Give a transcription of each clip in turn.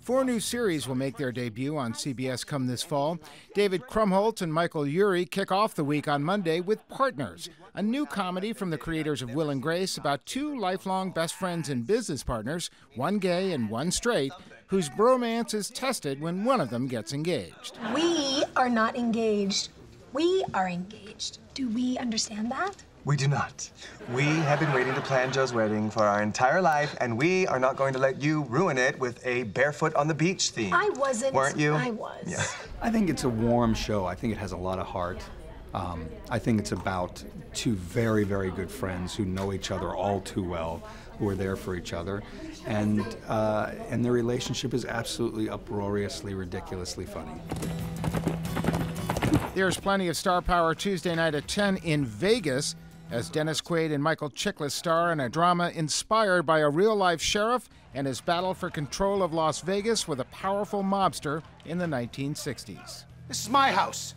4 new series will make their debut on CBS come this fall. David Krumholtz and Michael Urie kick off the week on Monday with Partners, a new comedy from the creators of Will and Grace about 2 lifelong best friends and business partners, one gay and one straight, whose bromance is tested when one of them gets engaged. We are not engaged. We are engaged. Do we understand that? We do not. We have been waiting to plan Joe's wedding for our entire life, and we are not going to let you ruin it with a barefoot on the beach theme. I wasn't. Weren't you? I was. Yeah. I think it's a warm show. I think it has a lot of heart. I think it's about 2 very, very good friends who know each other all too well, who are there for each other, and their relationship is absolutely uproariously, ridiculously funny. There's plenty of star power Tuesday night at 10 in Vegas, as Dennis Quaid and Michael Chiklis star in a drama inspired by a real-life sheriff and his battle for control of Las Vegas with a powerful mobster in the 1960s. This is my house.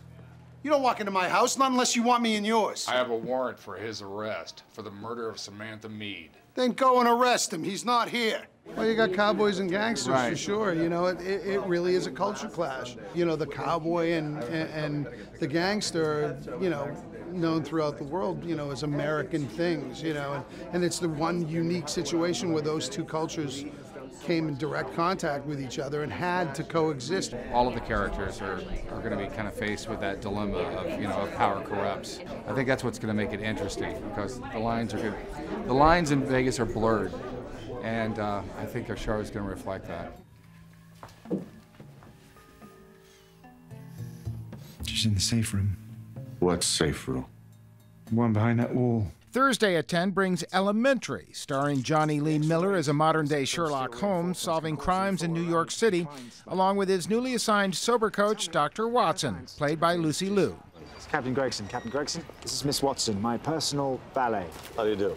You don't walk into my house, not unless you want me in yours. I have a warrant for his arrest for the murder of Samantha Mead. Then go and arrest him. He's not here. Well, you got cowboys and gangsters, right, for sure. You know, it really is a culture clash. You know, the cowboy and the gangster, you know, known throughout the world, you know, as American things, you know, and it's the one unique situation where those 2 cultures came in direct contact with each other and had to coexist. All of the characters are going to be kind of faced with that dilemma of, you know, of power corrupts. I think that's what's going to make it interesting, because the lines are good. The lines in Vegas are blurred, and I think our show is going to reflect that. She's in the safe room. What safe room? One behind that wall. Thursday at 10 brings Elementary, starring Johnny Lee Miller as a modern-day Sherlock Holmes solving crimes in New York City, along with his newly assigned sober coach, Dr. Watson, played by Lucy Liu. It's Captain Gregson. Captain Gregson, this is Miss Watson, my personal valet. How do you do?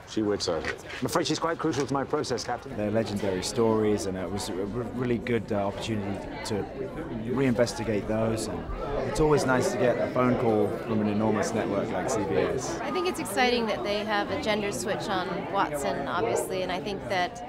She waits out here. I'm afraid she's quite crucial to my process, Captain. They're legendary stories, and it was a really good opportunity to reinvestigate those. And it's always nice to get a phone call from an enormous network like CBS. I think it's exciting that they have a gender switch on Watson, obviously, and I think that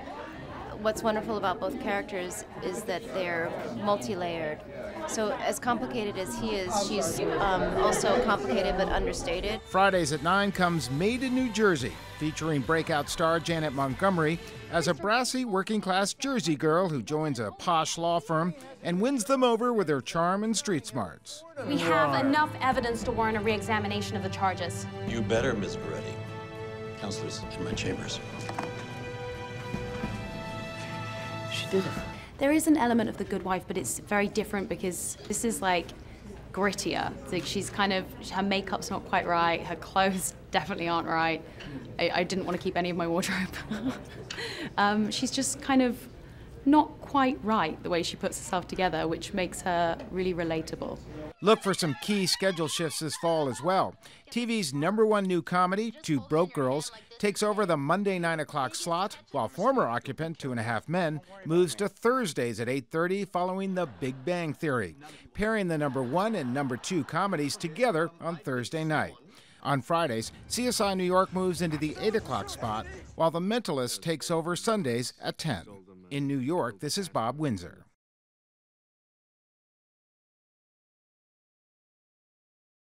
what's wonderful about both characters is that they're multi-layered. So as complicated as he is, she's also complicated but understated. Fridays at 9 comes Made in New Jersey, featuring breakout star Janet Montgomery as a brassy working-class Jersey girl who joins a posh law firm and wins them over with her charm and street smarts. We have enough evidence to warrant a re-examination of the charges. You better, Ms. Veretti. Counselors in my chambers. She did it. There is an element of The Good Wife, but it's very different because this is like grittier. It's like she's kind of, her makeup's not quite right, her clothes definitely aren't right. I didn't want to keep any of my wardrobe. She's just kind of not quite right the way she puts herself together, which makes her really relatable. Look for some key schedule shifts this fall as well. TV's #1 new comedy, 2 Broke Girls, takes over the Monday 9 o'clock slot, while former occupant 2.5 Men moves to Thursdays at 8:30 following The Big Bang Theory, pairing the #1 and #2 comedies together on Thursday night. On Fridays, CSI New York moves into the 8 o'clock spot, while The Mentalist takes over Sundays at 10. In New York, this is Bob Winsor.